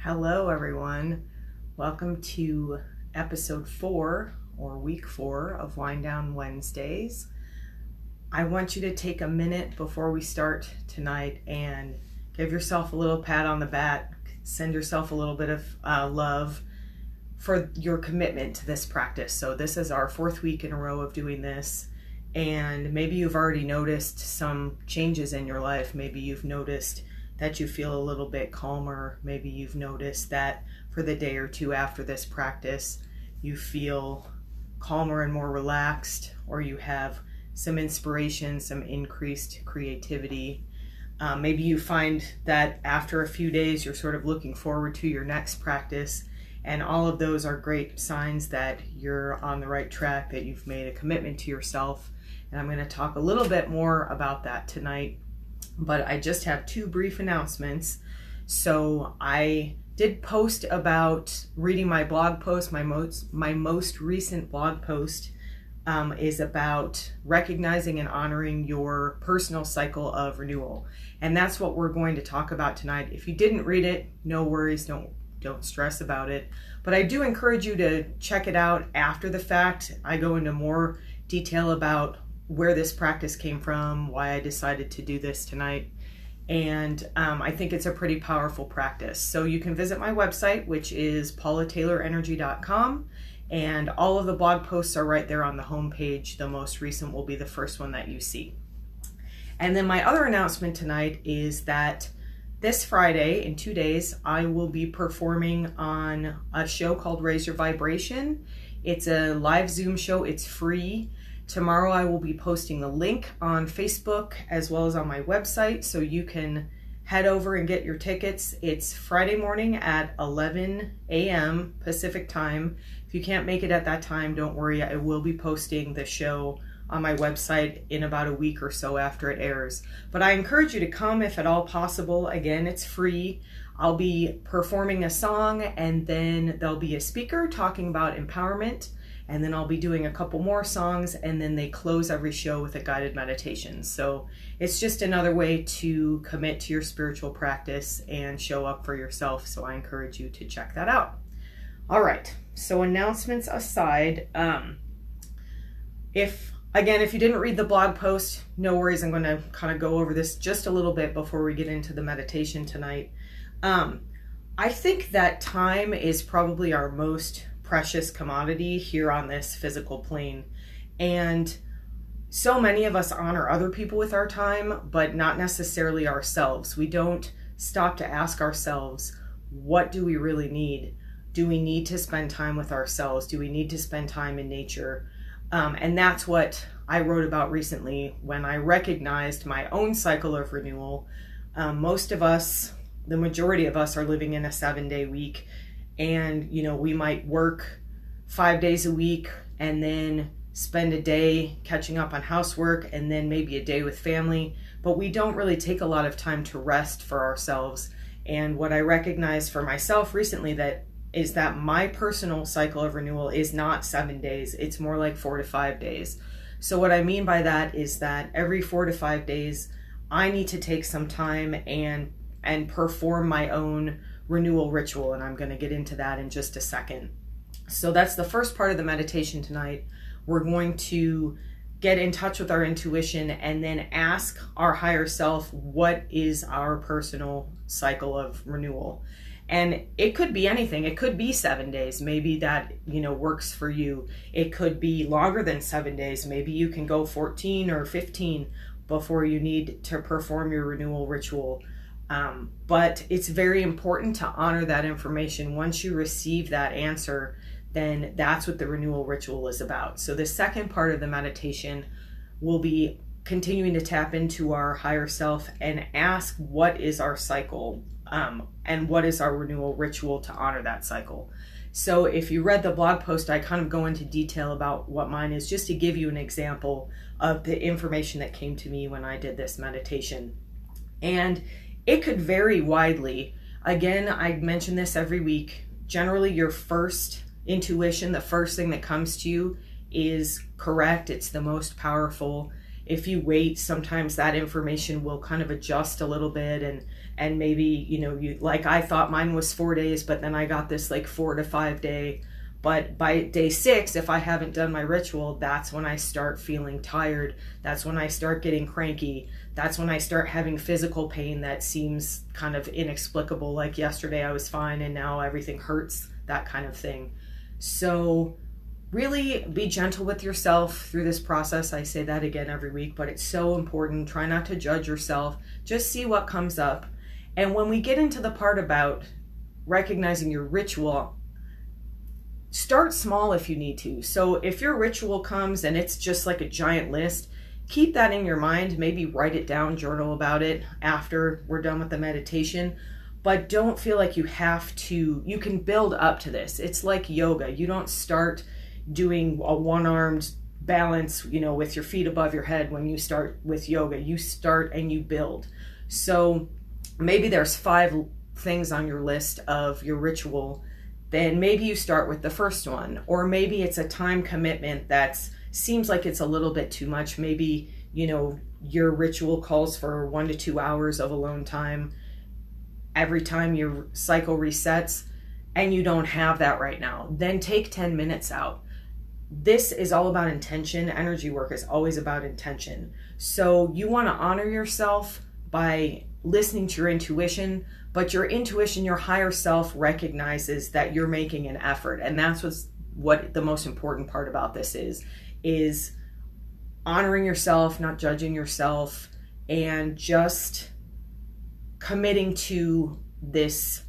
Hello, everyone. Welcome to episode 4 or week 4 of Wind Down Wednesdays. I want you to take a minute before we start tonight and give yourself a little pat on the back, send yourself a little bit of love for your commitment to this practice. So this is our 4th week in a row of doing this, and maybe you've already noticed some changes in your life. Maybe you've noticed that you feel a little bit calmer. Maybe you've noticed that for the day or two after this practice, you feel calmer and more relaxed, or you have some inspiration, some increased creativity. Maybe you find that after a few days, you're sort of looking forward to your next practice, and all of those are great signs that you're on the right track, that you've made a commitment to yourself. And I'm going to talk a little bit more about that tonight. But I just have 2 brief announcements. So I did post about reading my blog post. My most recent blog post is about recognizing and honoring your personal cycle of renewal. And that's what we're going to talk about tonight. If you didn't read it, no worries, don't stress about it. But I do encourage you to check it out after the fact. I go into more detail about where this practice came from, why I decided to do this tonight, and I think it's a pretty powerful practice. So you can visit my website, which is paulataylorenergy.com, and all of the blog posts are right there on the homepage. The most recent will be the first one that you see. And then my other announcement tonight is that this Friday, in 2 days, I will be performing on a show called Raise Your Vibration. It's a live Zoom show. It's free. Tomorrow I will be posting the link on Facebook as well as on my website, so you can head over and get your tickets. It's Friday morning at 11 a.m. Pacific time. If you can't make it at that time, don't worry. I will be posting the show on my website in about a week or so after it airs. But I encourage you to come if at all possible. Again, it's free. I'll be performing a song, and then there'll be a speaker talking about empowerment. And then I'll be doing a couple more songs, and then they close every show with a guided meditation. So it's just another way to commit to your spiritual practice and show up for yourself. So I encourage you to check that out. All right, so announcements aside, if you didn't read the blog post, no worries. I'm going to kind of go over this just a little bit before we get into the meditation tonight. I think that time is probably our most precious commodity here on this physical plane, and so many of us honor other people with our time, but not necessarily ourselves. We don't stop to ask ourselves, what do we really need? Do we need to spend time with ourselves? Do we need to spend time in nature? And that's what I wrote about recently when I recognized my own cycle of renewal. Most of us, the majority of us, are living in a 7-day week. And, we might work 5 days a week and then spend a day catching up on housework and then maybe a day with family. But we don't really take a lot of time to rest for ourselves. And what I recognized for myself recently is that my personal cycle of renewal is not 7 days. It's more like 4 to 5 days. So what I mean by that is that every 4 to 5 days, I need to take some time and perform my own renewal ritual, and I'm going to get into that in just a second. So that's the first part of the meditation tonight. We're going to get in touch with our intuition and then ask our higher self, what is our personal cycle of renewal? And it could be anything. It could be 7 days. Maybe that, works for you. It could be longer than 7 days. Maybe you can go 14 or 15 before you need to perform your renewal ritual. But it's very important to honor that information. Once you receive that answer, then that's what the renewal ritual is about. So the second part of the meditation will be continuing to tap into our higher self and ask, what is our cycle? And what is our renewal ritual to honor that cycle? So if you read the blog post, I kind of go into detail about what mine is, just to give you an example of the information that came to me when I did this meditation. And it could vary widely. Again, I mention this every week. Generally, your first intuition, the first thing that comes to you, is correct. It's the most powerful. If you wait, sometimes that information will kind of adjust a little bit, and and maybe, you like, I thought mine was 4 days, but then I got this like 4 to 5 day. But by day 6, if I haven't done my ritual, that's when I start feeling tired. That's when I start getting cranky. That's when I start having physical pain that seems kind of inexplicable. Like yesterday I was fine and now everything hurts, that kind of thing. So really be gentle with yourself through this process. I say that again every week, but it's so important. Try not to judge yourself. Just see what comes up. And when we get into the part about recognizing your ritual, start small if you need to. So if your ritual comes and it's just like a giant list, keep that in your mind. Maybe write it down, journal about it after we're done with the meditation. But don't feel like you have to. You can build up to this. It's like yoga. You don't start doing a one-armed balance, with your feet above your head when you start with yoga. You start and you build. So maybe there's 5 things on your list of your ritual. Then maybe you start with the first one, or maybe it's a time commitment that seems like it's a little bit too much. Maybe, your ritual calls for 1 to 2 hours of alone time every time your cycle resets, and you don't have that right now. Then take 10 minutes out. This is all about intention. Energy work is always about intention. So you want to honor yourself by listening to your intuition, but your intuition, your higher self recognizes that you're making an effort. And that's what the most important part about this is honoring yourself, not judging yourself, and just committing to this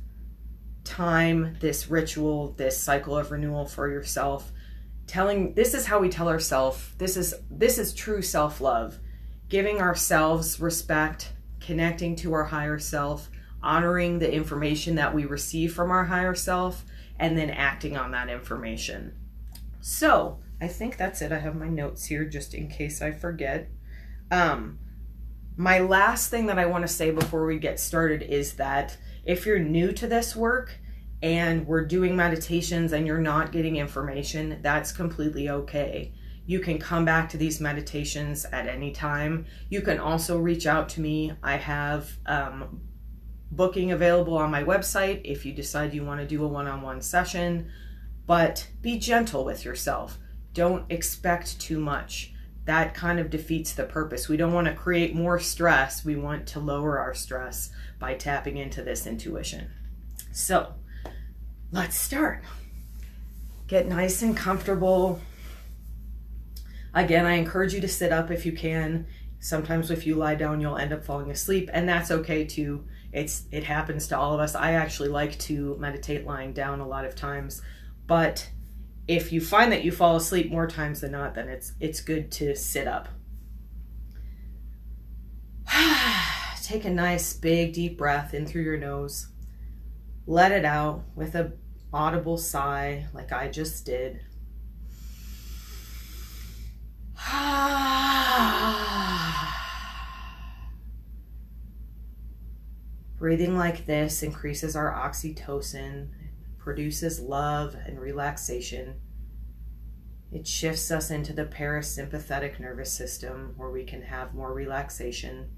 time, this ritual, this cycle of renewal for yourself. This is how we tell ourselves, this is true self-love, giving ourselves respect, connecting to our higher self, honoring the information that we receive from our higher self, and then acting on that information. So I think that's it. I have my notes here just in case I forget. My last thing that I want to say before we get started is that if you're new to this work and we're doing meditations and you're not getting information, that's completely okay. You can come back to these meditations at any time. You can also reach out to me. I have booking available on my website if you decide you want to do a one-on-one session, but be gentle with yourself. Don't expect too much. That kind of defeats the purpose. We don't want to create more stress. We want to lower our stress by tapping into this intuition. So let's start. Get nice and comfortable. Again, I encourage you to sit up if you can. Sometimes if you lie down, you'll end up falling asleep, and that's okay too. It happens to all of us. I actually like to meditate lying down a lot of times, but if you find that you fall asleep more times than not, then it's good to sit up. Take a nice big deep breath in through your nose. Let it out with an audible sigh like I just did. Breathing like this increases our oxytocin, produces love and relaxation. It shifts us into the parasympathetic nervous system where we can have more relaxation.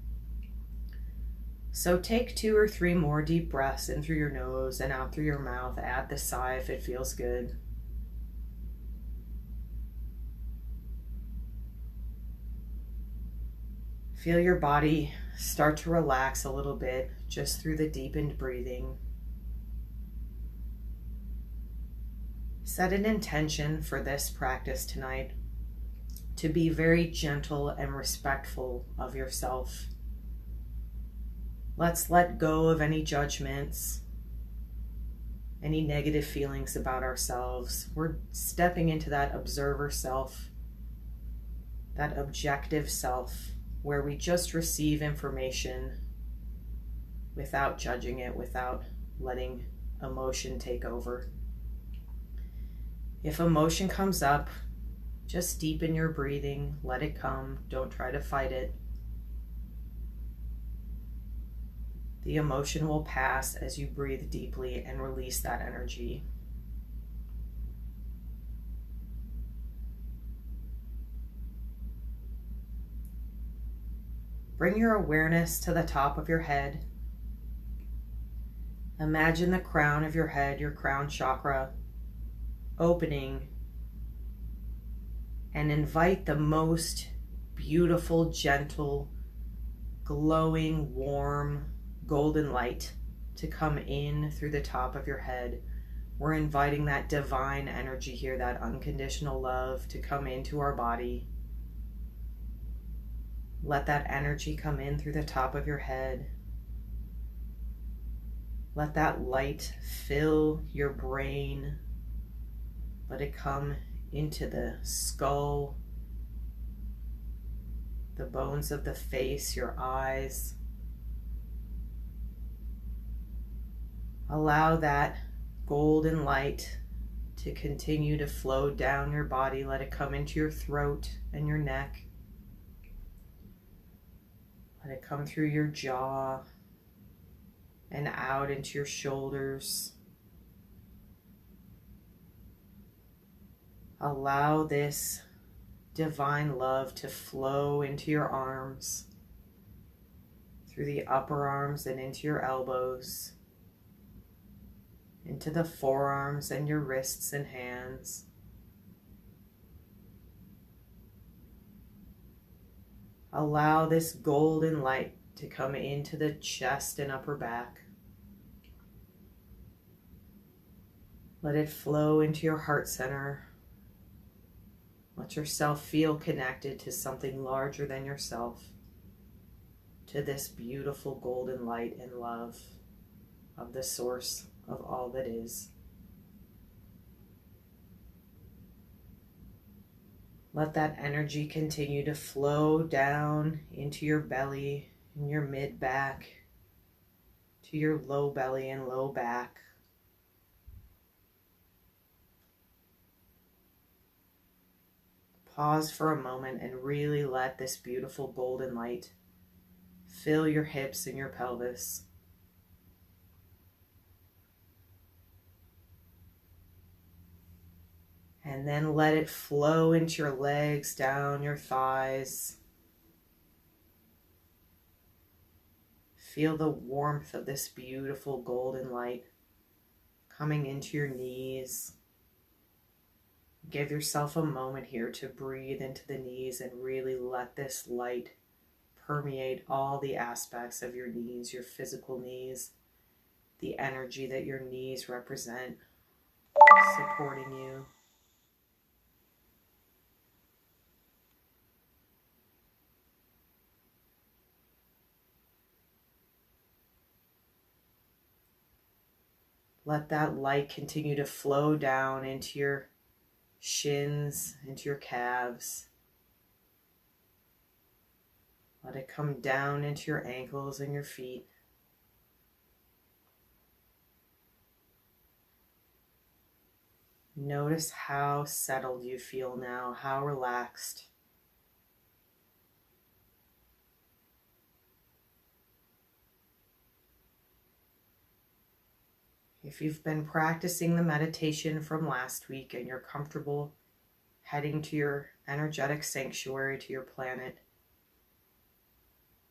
So take 2 or 3 more deep breaths in through your nose and out through your mouth. Add the sigh if it feels good. Feel your body start to relax a little bit just through the deepened breathing. Set an intention for this practice tonight to be very gentle and respectful of yourself. Let's let go of any judgments, any negative feelings about ourselves. We're stepping into that observer self, that objective self, where we just receive information without judging it, without letting emotion take over. If emotion comes up, just deepen your breathing, let it come, don't try to fight it. The emotion will pass as you breathe deeply and release that energy. Bring your awareness to the top of your head. Imagine the crown of your head, your crown chakra, opening, and invite the most beautiful, gentle, glowing, warm, golden light to come in through the top of your head. We're inviting that divine energy here, that unconditional love, to come into our body. Let that energy come in through the top of your head. Let that light fill your brain. Let it come into the skull, the bones of the face, your eyes. Allow that golden light to continue to flow down your body. Let it come into your throat and your neck. Let it come through your jaw and out into your shoulders. Allow this divine love to flow into your arms, through the upper arms and into your elbows, into the forearms and your wrists and hands. Allow this golden light to come into the chest and upper back. Let it flow into your heart center. Let yourself feel connected to something larger than yourself, to this beautiful golden light and love of the source of all that is. Let that energy continue to flow down into your belly and your mid back, to your low belly and low back. Pause for a moment and really let this beautiful golden light fill your hips and your pelvis. And then let it flow into your legs, down your thighs. Feel the warmth of this beautiful golden light coming into your knees. Give yourself a moment here to breathe into the knees and really let this light permeate all the aspects of your knees, your physical knees, the energy that your knees represent, supporting you. Let that light continue to flow down into your shins, into your calves. Let it come down into your ankles and your feet. Notice how settled you feel now, how relaxed. If you've been practicing the meditation from last week and you're comfortable heading to your energetic sanctuary, to your planet,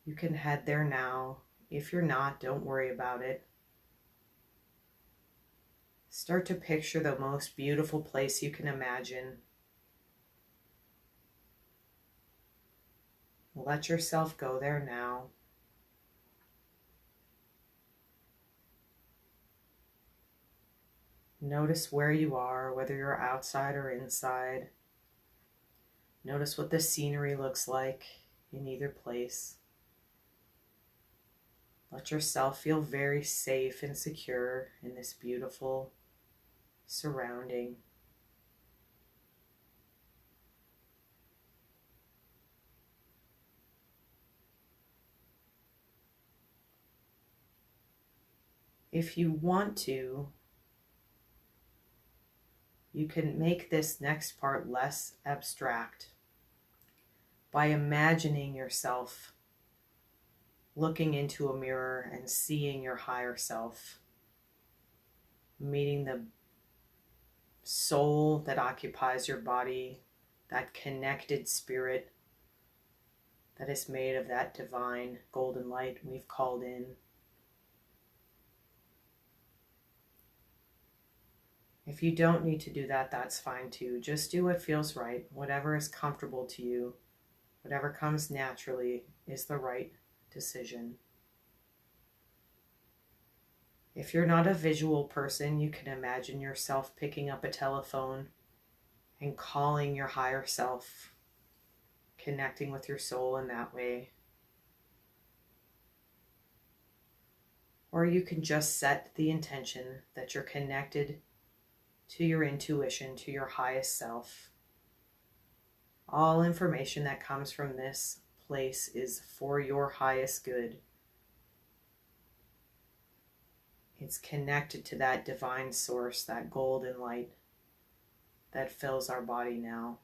you can head there now. If you're not, don't worry about it. Start to picture the most beautiful place you can imagine. Let yourself go there now. Notice where you are, whether you're outside or inside. Notice what the scenery looks like in either place. Let yourself feel very safe and secure in this beautiful surrounding. If you want to, you can make this next part less abstract by imagining yourself looking into a mirror and seeing your higher self, meeting the soul that occupies your body, that connected spirit that is made of that divine golden light we've called in. If you don't need to do that, that's fine too. Just do what feels right. Whatever is comfortable to you, whatever comes naturally is the right decision. If you're not a visual person, you can imagine yourself picking up a telephone and calling your higher self, connecting with your soul in that way. Or you can just set the intention that you're connected to your intuition, to your highest self. All information that comes from this place is for your highest good. It's connected to that divine source, that golden light that fills our body now.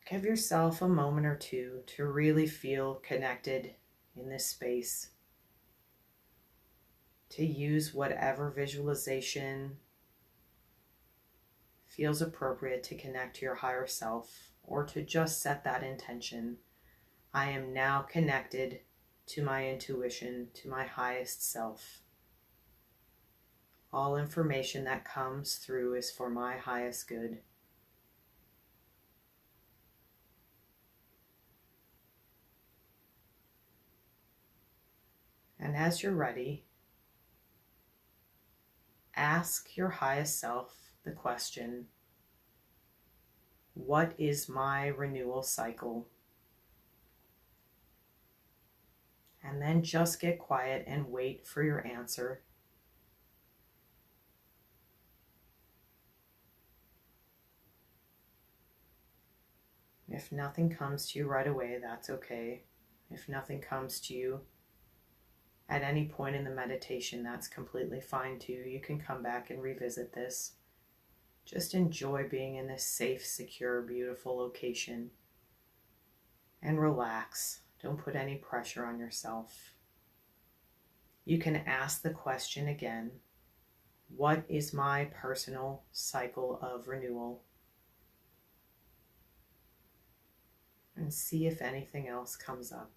Give yourself a moment or two to really feel connected in this space, to use whatever visualization feels appropriate to connect to your higher self, or to just set that intention. I am now connected to my intuition, to my highest self. All information that comes through is for my highest good. And as you're ready, ask your highest self the question, what is my renewal cycle? And then just get quiet and wait for your answer. If nothing comes to you right away, that's okay. If nothing comes to you at any point in the meditation, that's completely fine too. You can come back and revisit this. Just enjoy being in this safe, secure, beautiful location. And relax. Don't put any pressure on yourself. You can ask the question again, what is my personal cycle of renewal? And see if anything else comes up.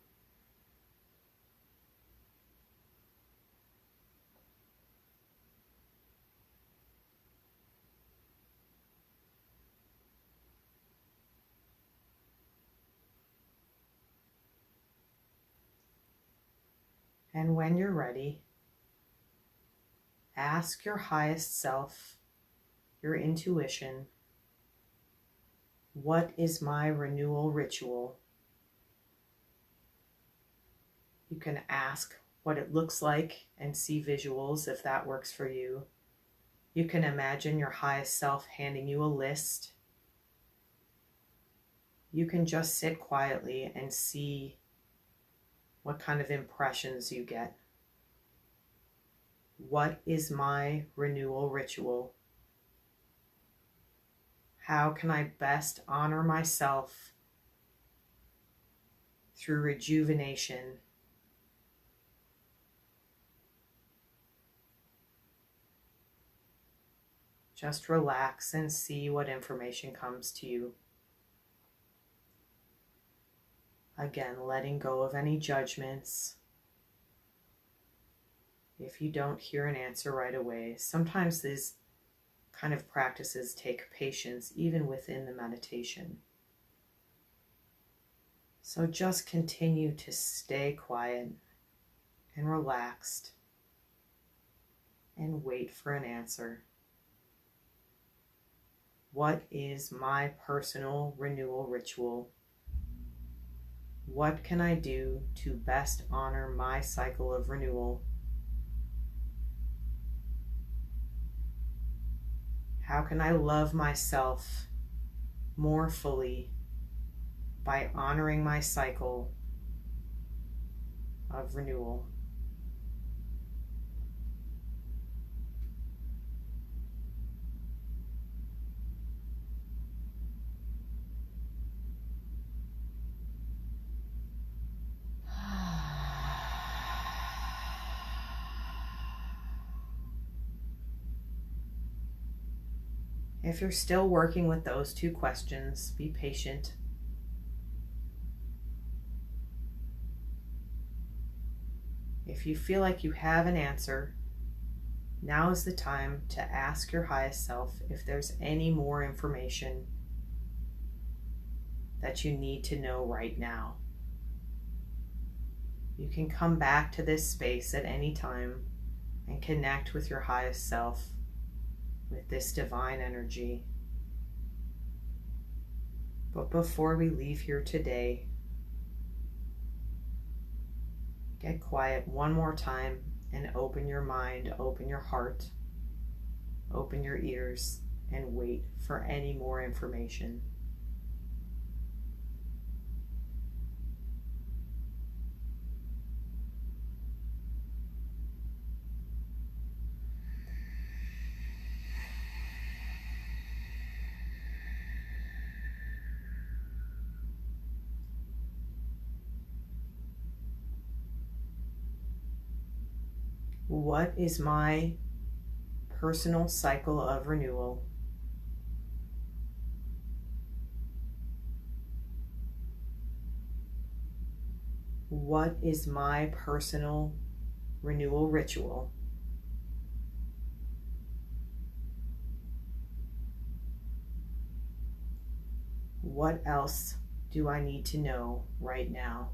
And when you're ready, ask your highest self, your intuition, what is my renewal ritual? You can ask what it looks like and see visuals if that works for you. You can imagine your highest self handing you a list. You can just sit quietly and see what kind of impressions you get. What is my renewal ritual? How can I best honor myself through rejuvenation? Just relax and see what information comes to you. Again, letting go of any judgments. If you don't hear an answer right away, sometimes these kind of practices take patience even within the meditation. So just continue to stay quiet and relaxed and wait for an answer. What is my personal renewal ritual? What can I do to best honor my cycle of renewal? How can I love myself more fully by honoring my cycle of renewal? If you're still working with those two questions, be patient. If you feel like you have an answer, now is the time to ask your highest self if there's any more information that you need to know right now. You can come back to this space at any time and connect with your highest self, with this divine energy. But before we leave here today, get quiet one more time and open your mind, open your heart, open your ears, and wait for any more information. What is my personal cycle of renewal? What is my personal renewal ritual? What else do I need to know right now?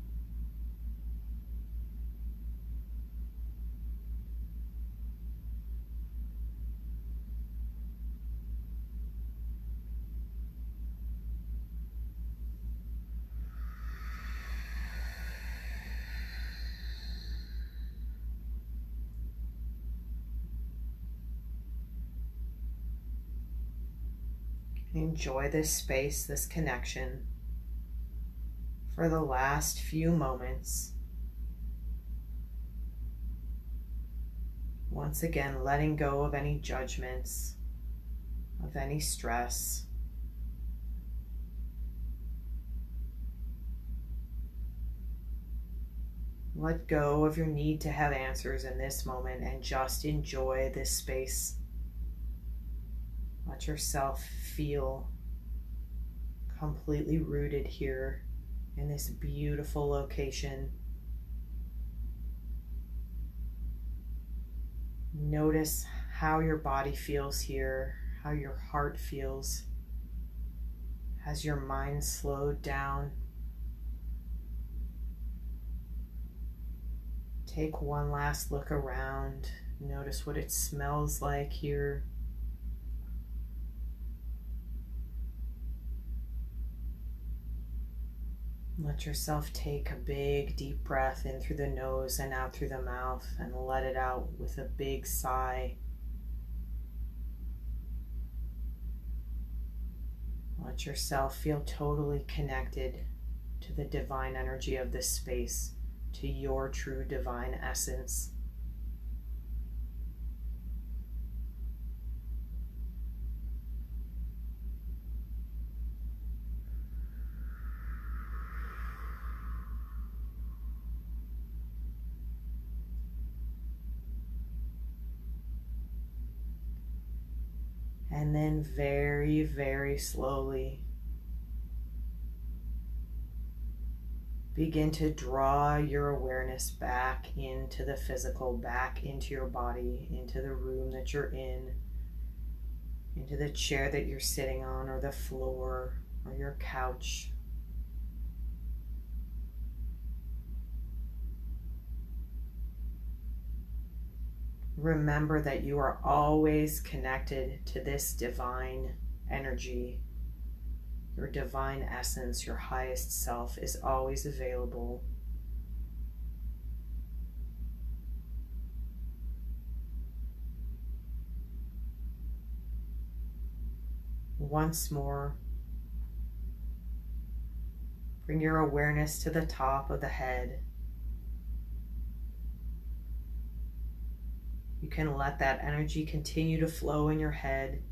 Enjoy this space, this connection for the last few moments. Once again, letting go of any judgments, of any stress. Let go of your need to have answers in this moment and just enjoy this space. Let yourself feel completely rooted here in this beautiful location. Notice how your body feels here, how your heart feels. Has your mind slowed down? Take one last look around. Notice what it smells like here. Let yourself take a big deep breath in through the nose and out through the mouth, and let it out with a big sigh. Let yourself feel totally connected to the divine energy of this space, to your true divine essence. And then very, very slowly begin to draw your awareness back into the physical, back into your body, into the room that you're in, into the chair that you're sitting on, or the floor, or your couch. Remember that you are always connected to this divine energy. Your divine essence, your highest self, is always available. Once more, bring your awareness to the top of the head. You can let that energy continue to flow in your head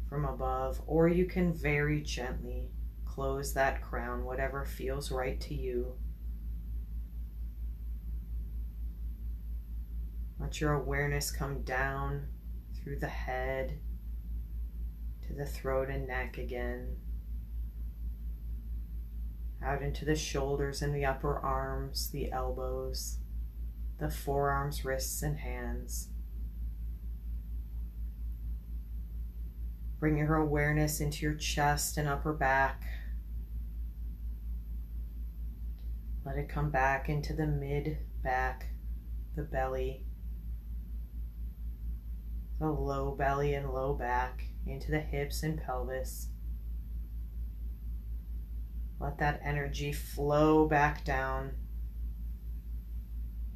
from above, or you can very gently close that crown, whatever feels right to you. Let your awareness come down through the head to the throat and neck again. out into the shoulders and the upper arms, the elbows, the forearms, wrists, and hands. Bring your awareness into your chest and upper back. Let it come back into the mid-back, the belly, the low belly and low back, into the hips and pelvis. Let that energy flow back down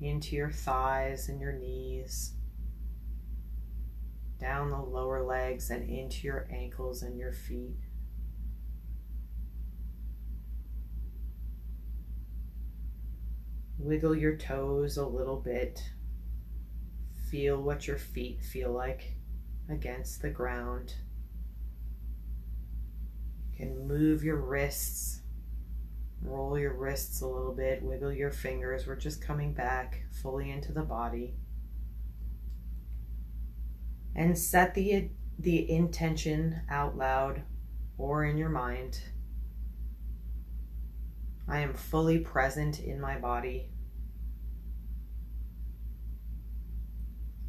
into your thighs and your knees, down the lower legs and into your ankles and your feet. Wiggle your toes a little bit. Feel what your feet feel like against the ground. You can move your wrists. Roll your wrists a little bit, wiggle your fingers. We're just coming back fully into the body. And set the intention out loud or in your mind. I am fully present in my body.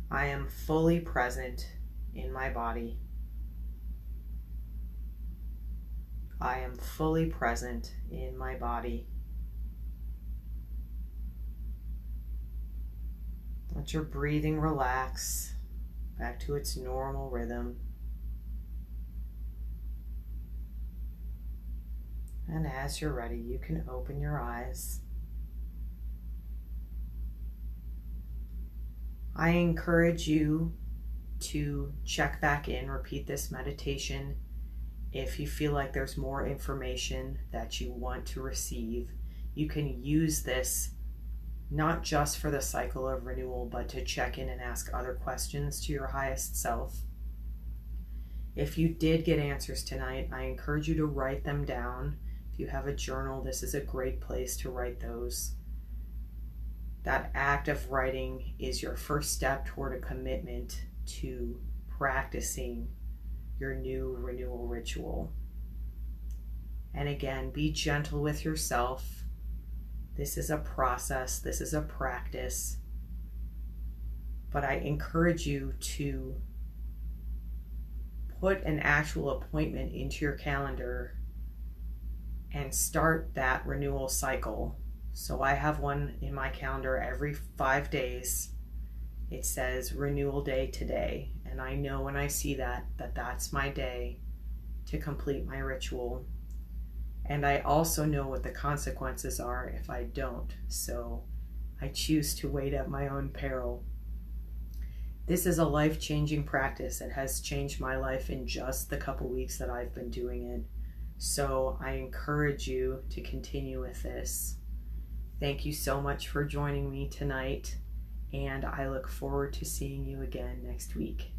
I am fully present in my body. I am fully present in my body. Let your breathing relax back to its normal rhythm. And as you're ready, you can open your eyes. I encourage you to check back in, repeat this meditation if you feel like there's more information that you want to receive. You can use this not just for the cycle of renewal, but to check in and ask other questions to your highest self. If you did get answers tonight, I encourage you to write them down. If you have a journal, this is a great place to write those. That act of writing is your first step toward a commitment to practicing your new renewal ritual. And again, be gentle with yourself. This is a process, this is a practice. But I encourage you to put an actual appointment into your calendar and start that renewal cycle. So I have one in my calendar every 5 days. It says renewal day today. And I know when I see that that's my day to complete my ritual. And I also know what the consequences are if I don't. So I choose to wait at my own peril. This is a life-changing practice. It has changed my life in just the couple weeks that I've been doing it. So I encourage you to continue with this. Thank you so much for joining me tonight, and I look forward to seeing you again next week.